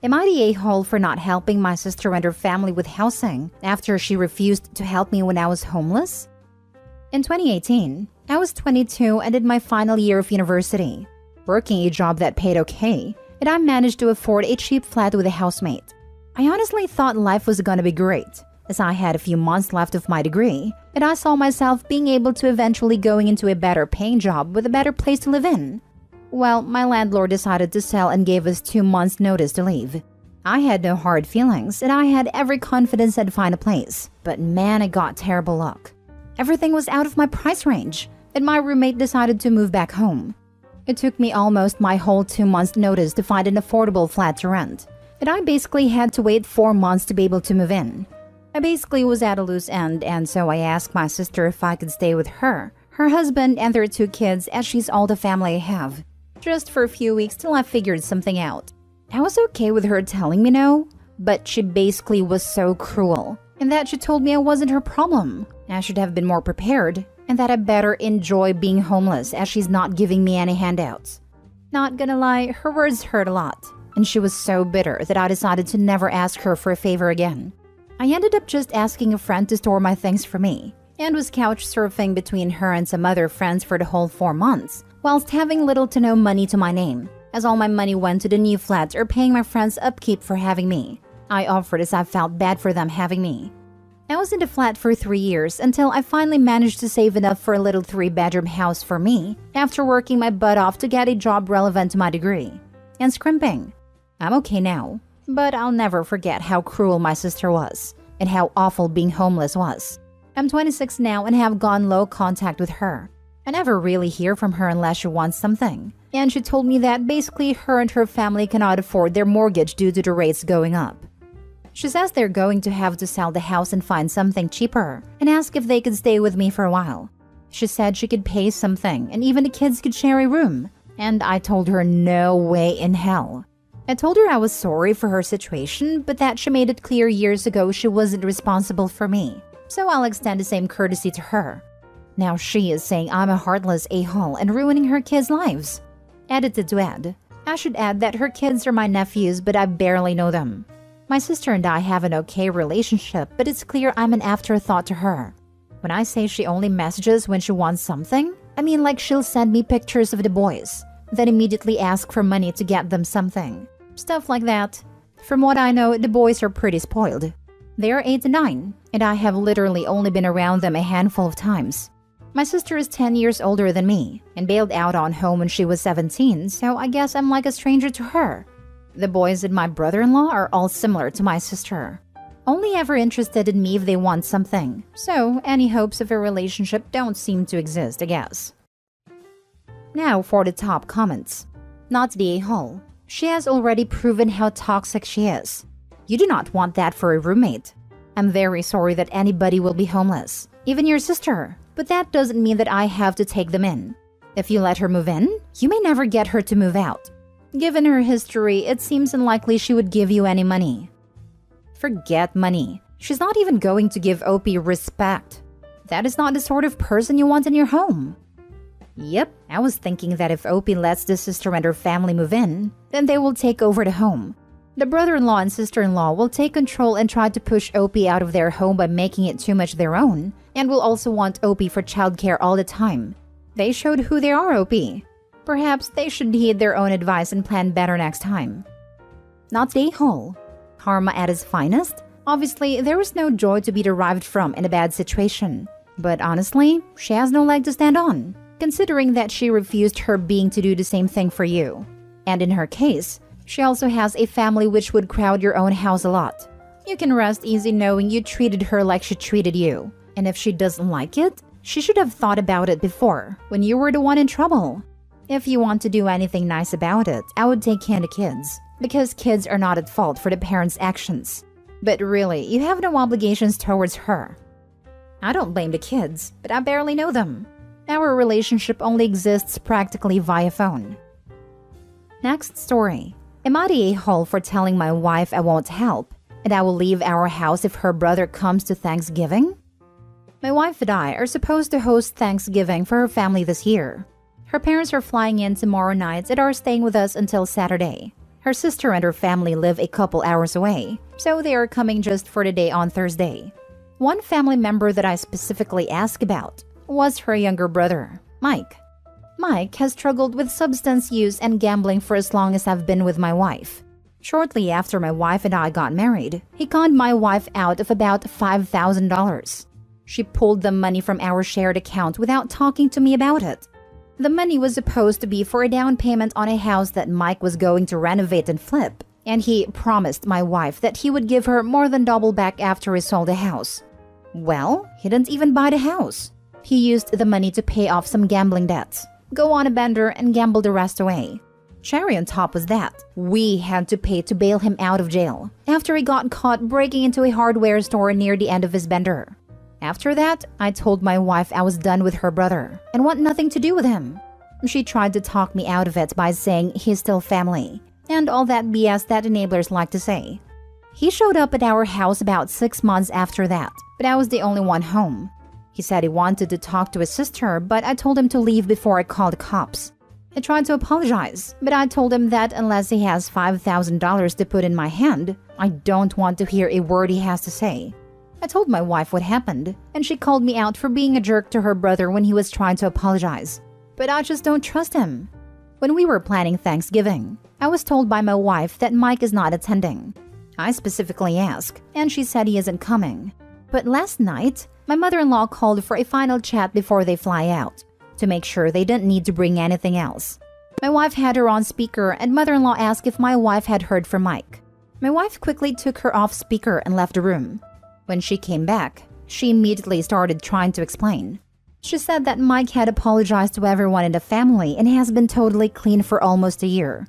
Am I the a-hole for not helping my sister and her family with housing after she refused to help me when I was homeless? In 2018, I was 22 and in my final year of university, working a job that paid okay, and I managed to afford a cheap flat with a housemate. I honestly thought life was gonna be great, as I had a few months left of my degree, and I saw myself being able to eventually going into a better paying job with a better place to live in. Well, my landlord decided to sell and gave us 2 months notice to leave. I had no hard feelings and I had every confidence I'd find a place, but man, I got terrible luck. Everything was out of my price range, and my roommate decided to move back home. It took me almost my whole 2 months notice to find an affordable flat to rent, and I basically had to wait 4 months to be able to move in. I basically was at a loose end, and so I asked my sister if I could stay with her husband, and their 2 kids, as she's all the family I have, just for a few weeks till I figured something out. I was okay with her telling me no, but she basically was so cruel, and that she told me I wasn't her problem. I should have been more prepared, and that I better enjoy being homeless as she's not giving me any handouts. Not gonna lie, her words hurt a lot, and she was so bitter that I decided to never ask her for a favor again. I ended up just asking a friend to store my things for me, and was couch surfing between her and some other friends for the whole 4 months, whilst having little to no money to my name, as all my money went to the new flat or paying my friends upkeep for having me. I offered as I felt bad for them having me. I was in the flat for 3 years until I finally managed to save enough for a little 3-bedroom house for me after working my butt off to get a job relevant to my degree. And scrimping. I'm okay now, but I'll never forget how cruel my sister was and how awful being homeless was. I'm 26 now and have gone low contact with her. I never really hear from her unless she wants something. And she told me that basically her and her family cannot afford their mortgage due to the rates going up. She says they're going to have to sell the house and find something cheaper, and ask if they could stay with me for a while. She said she could pay something and even the kids could share a room. And I told her no way in hell. I told her I was sorry for her situation, but that she made it clear years ago she wasn't responsible for me. So I'll extend the same courtesy to her. Now she is saying I'm a heartless a-hole and ruining her kids' lives. Edited to add, I should add that her kids are my nephews, but I barely know them. My sister and I have an okay relationship, but it's clear I'm an afterthought to her. When I say she only messages when she wants something, I mean like she'll send me pictures of the boys, then immediately ask for money to get them something. Stuff like that. From what I know, the boys are pretty spoiled. They are 8 and 9, and I have literally only been around them a handful of times. My sister is 10 years older than me and bailed out on home when she was 17, so I guess I'm like a stranger to her. The boys and my brother-in-law are all similar to my sister. Only ever interested in me if they want something, so any hopes of a relationship don't seem to exist, I guess. Now for the top comments. Not the a-hole. She has already proven how toxic she is. You do not want that for a roommate. I'm very sorry that anybody will be homeless, even your sister. But that doesn't mean that I have to take them in. If you let her move in, you may never get her to move out. Given her history, it seems unlikely she would give you any money. Forget money. She's not even going to give OP respect. That is not the sort of person you want in your home. Yep, I was thinking that if OP lets the sister and her family move in, then they will take over the home. The brother-in-law and sister-in-law will take control and try to push OP out of their home by making it too much their own, and will also want OP for childcare all the time. They showed who they are, OP. Perhaps they should heed their own advice and plan better next time. Not the a-hole. Karma at its finest? Obviously, there is no joy to be derived from in a bad situation. But honestly, she has no leg to stand on, considering that she refused her being to do the same thing for you. And in her case, she also has a family which would crowd your own house a lot. You can rest easy knowing you treated her like she treated you. And if she doesn't like it, she should have thought about it before, when you were the one in trouble. If you want to do anything nice about it, I would take care of the kids, because kids are not at fault for the parents' actions. But really, you have no obligations towards her. I don't blame the kids, but I barely know them. Our relationship only exists practically via phone. Next story. Am I the a-hole for telling my wife I won't help, and I will leave our house if her brother comes to Thanksgiving? My wife and I are supposed to host Thanksgiving for her family this year. Her parents are flying in tomorrow night and are staying with us until Saturday. Her sister and her family live a couple hours away, so they are coming just for the day on Thursday. One family member that I specifically asked about was her younger brother, Mike. Mike has struggled with substance use and gambling for as long as I've been with my wife. Shortly after my wife and I got married, he conned my wife out of about $5,000. She pulled the money from our shared account without talking to me about it. The money was supposed to be for a down payment on a house that Mike was going to renovate and flip, and he promised my wife that he would give her more than double back after he sold the house. Well, he didn't even buy the house. He used the money to pay off some gambling debts, go on a bender, and gamble the rest away. Cherry on top was that we had to pay to bail him out of jail after he got caught breaking into a hardware store near the end of his bender. After that, I told my wife I was done with her brother and want nothing to do with him. She tried to talk me out of it by saying he's still family and all that BS that enablers like to say. He showed up at our house about 6 months after that, but I was the only one home. He said he wanted to talk to his sister, but I told him to leave before I called the cops. I tried to apologize, but I told him that unless he has $5,000 to put in my hand, I don't want to hear a word he has to say. I told my wife what happened, and she called me out for being a jerk to her brother when he was trying to apologize. But I just don't trust him. When we were planning Thanksgiving, I was told by my wife that Mike is not attending. I specifically asked, and she said he isn't coming. But last night, my mother-in-law called for a final chat before they fly out, to make sure they didn't need to bring anything else. My wife had her on speaker, and mother-in-law asked if my wife had heard from Mike. My wife quickly took her off speaker and left the room. When she came back, she immediately started trying to explain. She said that Mike had apologized to everyone in the family and has been totally clean for almost a year.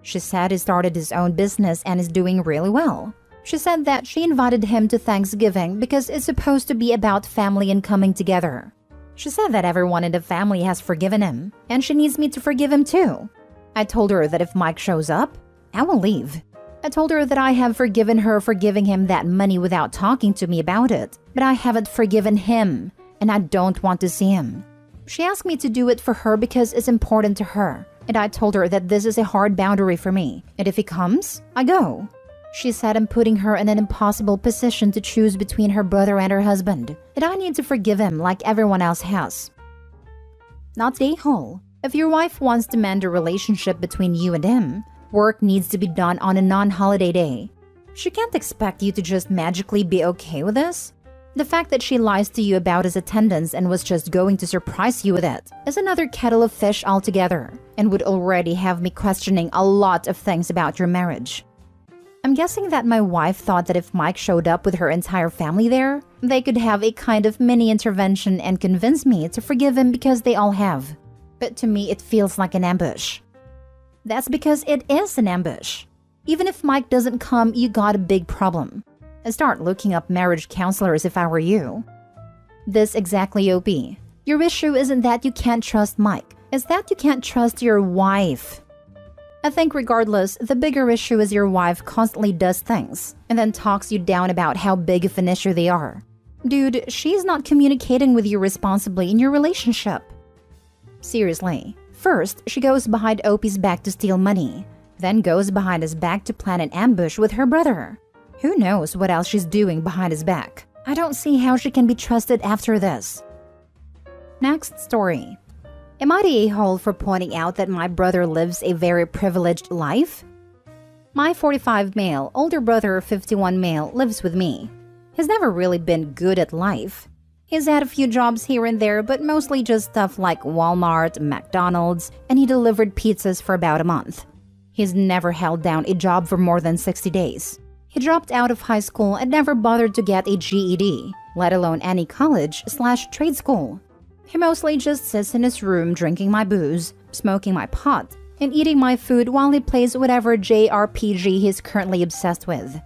She said he started his own business and is doing really well. She said that she invited him to Thanksgiving because it's supposed to be about family and coming together. She said that everyone in the family has forgiven him, and she needs me to forgive him too. I told her that if Mike shows up, I will leave. I told her that I have forgiven her for giving him that money without talking to me about it, but I haven't forgiven him, and I don't want to see him. She asked me to do it for her because it's important to her, and I told her that this is a hard boundary for me, and if he comes, I go. She said I'm putting her in an impossible position to choose between her brother and her husband, that I need to forgive him like everyone else has. Not the a-hole. If your wife wants to mend a relationship between you and him, work needs to be done on a non-holiday day. She can't expect you to just magically be okay with this. The fact that she lies to you about his attendance and was just going to surprise you with it is another kettle of fish altogether, and would already have me questioning a lot of things about your marriage. I'm guessing that my wife thought that if Mike showed up with her entire family there, they could have a kind of mini intervention and convince me to forgive him because they all have. But to me, it feels like an ambush. That's because it is an ambush. Even if Mike doesn't come, you got a big problem. I'd start looking up marriage counselors if I were you. This exactly, OP. Your issue isn't that you can't trust Mike, it's that you can't trust your wife. I think regardless, the bigger issue is your wife constantly does things and then talks you down about how big of an issue they are. Dude, she's not communicating with you responsibly in your relationship. Seriously. First, she goes behind Opie's back to steal money, then goes behind his back to plan an ambush with her brother. Who knows what else she's doing behind his back? I don't see how she can be trusted after this. Next story. Am I the a-hole for pointing out that my brother lives a very privileged life? My 45 male, older brother 51 male lives with me. He's never really been good at life. He's had a few jobs here and there, but mostly just stuff like Walmart, McDonald's, and he delivered pizzas for about a month. He's never held down a job for more than 60 days. He dropped out of high school and never bothered to get a GED, let alone any college/trade school. He mostly just sits in his room drinking my booze, smoking my pot, and eating my food while he plays whatever JRPG he's currently obsessed with.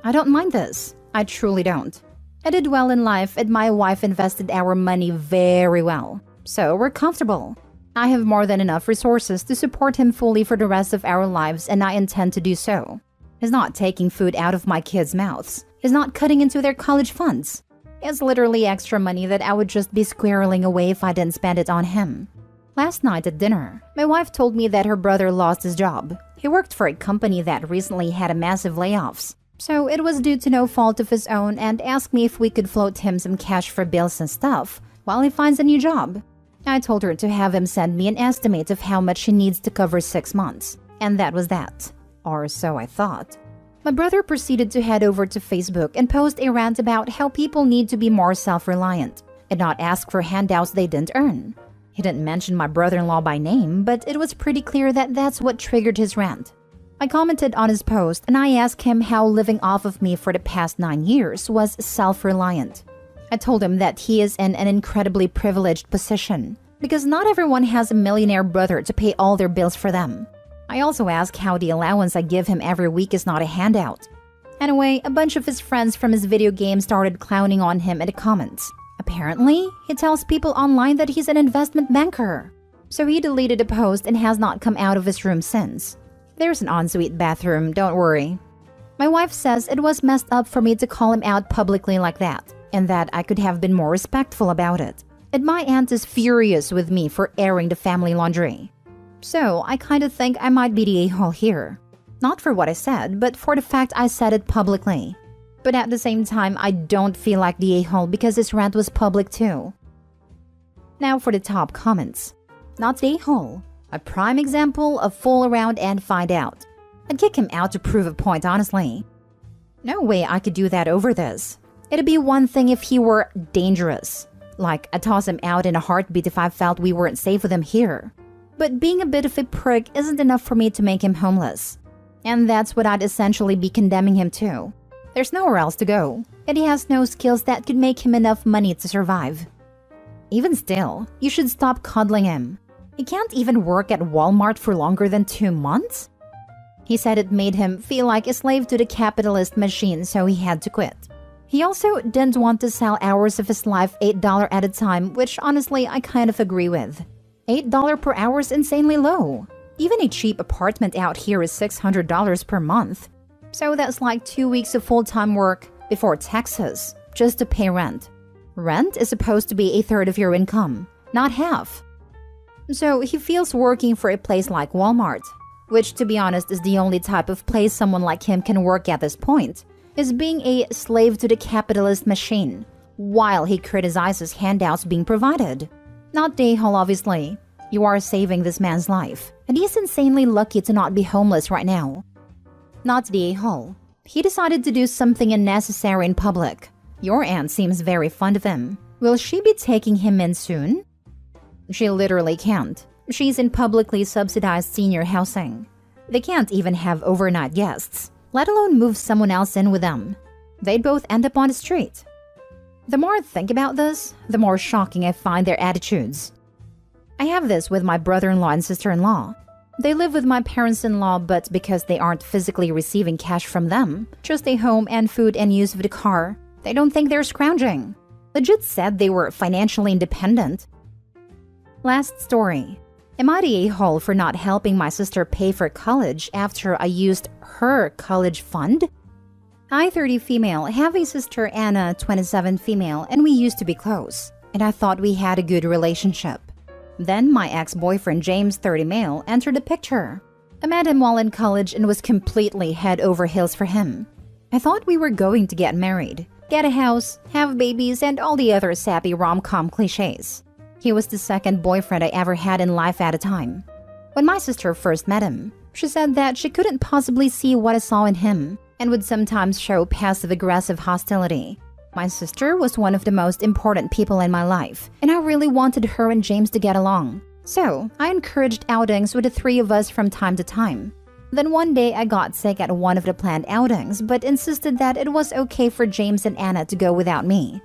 I don't mind this. I truly don't. I did well in life and my wife invested our money very well, so we're comfortable. I have more than enough resources to support him fully for the rest of our lives, and I intend to do so. He's not taking food out of my kids' mouths. He's not cutting into their college funds. It's literally extra money that I would just be squirreling away if I didn't spend it on him. Last night at dinner, my wife told me that her brother lost his job, He worked for a company that recently had a massive layoffs, so it was due to no fault of his own, and asked me if we could float him some cash for bills and stuff while he finds a new job. I told her to have him send me an estimate of how much he needs to cover 6 months, and that was that. Or so I thought. My brother proceeded to head over to Facebook and post a rant about how people need to be more self-reliant and not ask for handouts they didn't earn. He didn't mention my brother-in-law by name, but it was pretty clear that that's what triggered his rant. I commented on his post and I asked him how living off of me for the past 9 years was self-reliant. I told him that he is in an incredibly privileged position because not everyone has a millionaire brother to pay all their bills for them. I also asked how the allowance I give him every week is not a handout. Anyway, a bunch of his friends from his video game started clowning on him in the comments. Apparently, he tells people online that he's an investment banker. So he deleted the post and has not come out of his room since. There's an ensuite bathroom, don't worry. My wife says it was messed up for me to call him out publicly like that, and that I could have been more respectful about it. And my aunt is furious with me for airing the family laundry. So I kind of think I might be the a-hole here. Not for what I said, but for the fact I said it publicly. But at the same time, I don't feel like the a-hole because his rant was public too. Now for the top comments. Not the a-hole. A prime example of fool around and find out. I'd kick him out to prove a point, honestly. No way I could do that over this. It'd be one thing if he were dangerous. Like, I'd toss him out in a heartbeat if I felt we weren't safe with him here. But being a bit of a prick isn't enough for me to make him homeless. And that's what I'd essentially be condemning him to. There's nowhere else to go, and he has no skills that could make him enough money to survive. Even still, you should stop coddling him. He can't even work at Walmart for longer than 2 months? He said it made him feel like a slave to the capitalist machine, so he had to quit. He also didn't want to sell hours of his life $8 at a time, which honestly I kind of agree with. $8 per hour is insanely low. Even a cheap apartment out here is $600 per month. So that's like 2 weeks of full-time work before taxes, just to pay rent. Rent is supposed to be a third of your income, not half. So he feels working for a place like Walmart, which to be honest is the only type of place someone like him can work at this point, is being a slave to the capitalist machine, while he criticizes handouts being provided. Not the a-hole, obviously. You are saving this man's life, and he's insanely lucky to not be homeless right now. Not the a-hole. He decided to do something unnecessary in public. Your aunt seems very fond of him. Will she be taking him in soon? She literally can't. She's in publicly subsidized senior housing. They can't even have overnight guests, let alone move someone else in with them. They'd both end up on the street. The more I think about this, the more shocking I find their attitudes. I have this with my brother-in-law and sister-in-law. They live with my parents-in-law, but because they aren't physically receiving cash from them, just a home and food and use of the car, they don't think they're scrounging. Legit said they were financially independent. Last story. Am I the a-hole for not helping my sister pay for college after I used her college fund? I, 30 female, have a sister Anna, 27 female, and we used to be close, and I thought we had a good relationship. Then my ex-boyfriend James, 30 male, entered the picture. I met him while in college and was completely head over heels for him. I thought we were going to get married, get a house, have babies, and all the other sappy rom-com cliches. He was the second boyfriend I ever had in life at a time. When my sister first met him, she said that she couldn't possibly see what I saw in him and would sometimes show passive-aggressive hostility. My sister was one of the most important people in my life, and I really wanted her and James to get along. So, I encouraged outings with the three of us from time to time. Then one day I got sick at one of the planned outings, but insisted that it was okay for James and Anna to go without me.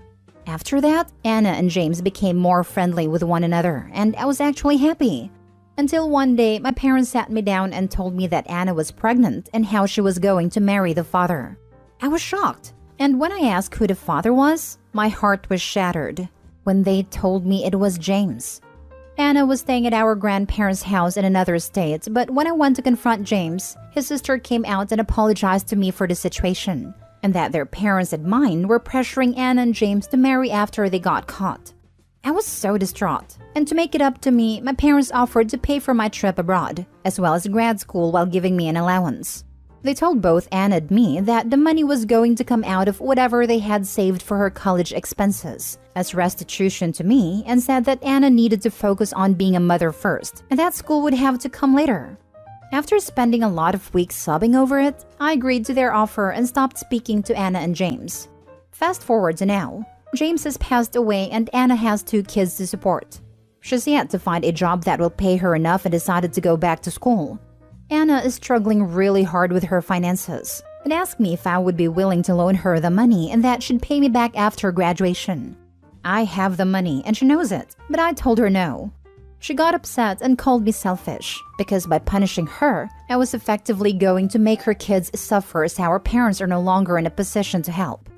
After that, Anna and James became more friendly with one another, and I was actually happy. Until one day, my parents sat me down and told me that Anna was pregnant and how she was going to marry the father. I was shocked. And when I asked who the father was, my heart was shattered when they told me it was James. Anna was staying at our grandparents' house in another state, but when I went to confront James, his sister came out and apologized to me for the situation, and that their parents and mine were pressuring Anna and James to marry after they got caught. I was so distraught. And to make it up to me, my parents offered to pay for my trip abroad, as well as grad school while giving me an allowance. They told both Anna and me that the money was going to come out of whatever they had saved for her college expenses as restitution to me, and said that Anna needed to focus on being a mother first and that school would have to come later. After spending a lot of weeks sobbing over it, I agreed to their offer and stopped speaking to Anna and James. Fast forward to now, James has passed away and Anna has 2 kids to support. She's yet to find a job that will pay her enough and decided to go back to school. Anna is struggling really hard with her finances and asked me if I would be willing to loan her the money and that she'd pay me back after graduation. I have the money and she knows it, but I told her no. She got upset and called me selfish because by punishing her, I was effectively going to make her kids suffer as our parents are no longer in a position to help.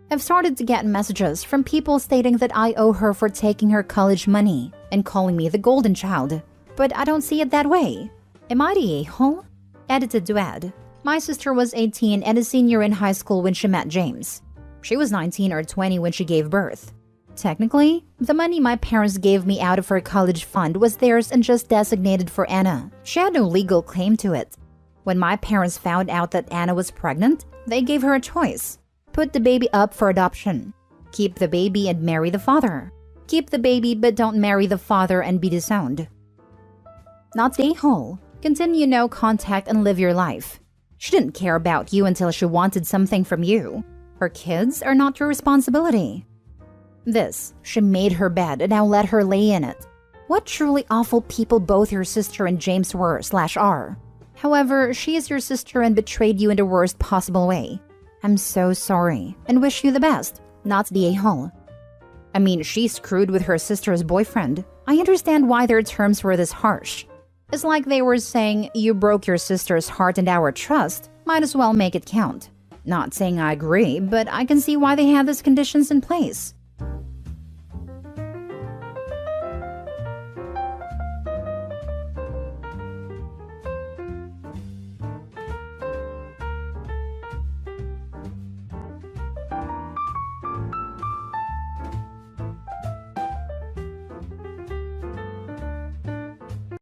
I've started to get messages from people stating that I owe her for taking her college money and calling me the golden child, but I don't see it that way. Am I the a-hole? Edited to add, my sister was 18 and a senior in high school when she met James. She was 19 or 20 when she gave birth. Technically, the money my parents gave me out of her college fund was theirs and just designated for Anna. She had no legal claim to it. When my parents found out that Anna was pregnant, they gave her a choice. Put the baby up for adoption. Keep the baby and marry the father. Keep the baby but don't marry the father and be disowned. Not the a-hole. Continue no contact and live your life. She didn't care about you until she wanted something from you. Her kids are not your responsibility. This, she made her bed and now let her lay in it. What truly awful people both your sister and James were/are. However, she is your sister and betrayed you in the worst possible way. I'm so sorry and wish you the best, not the a-hole. I mean, she screwed with her sister's boyfriend. I understand why their terms were this harsh. It's like they were saying, you broke your sister's heart and our trust, might as well make it count. Not saying I agree, but I can see why they had these conditions in place.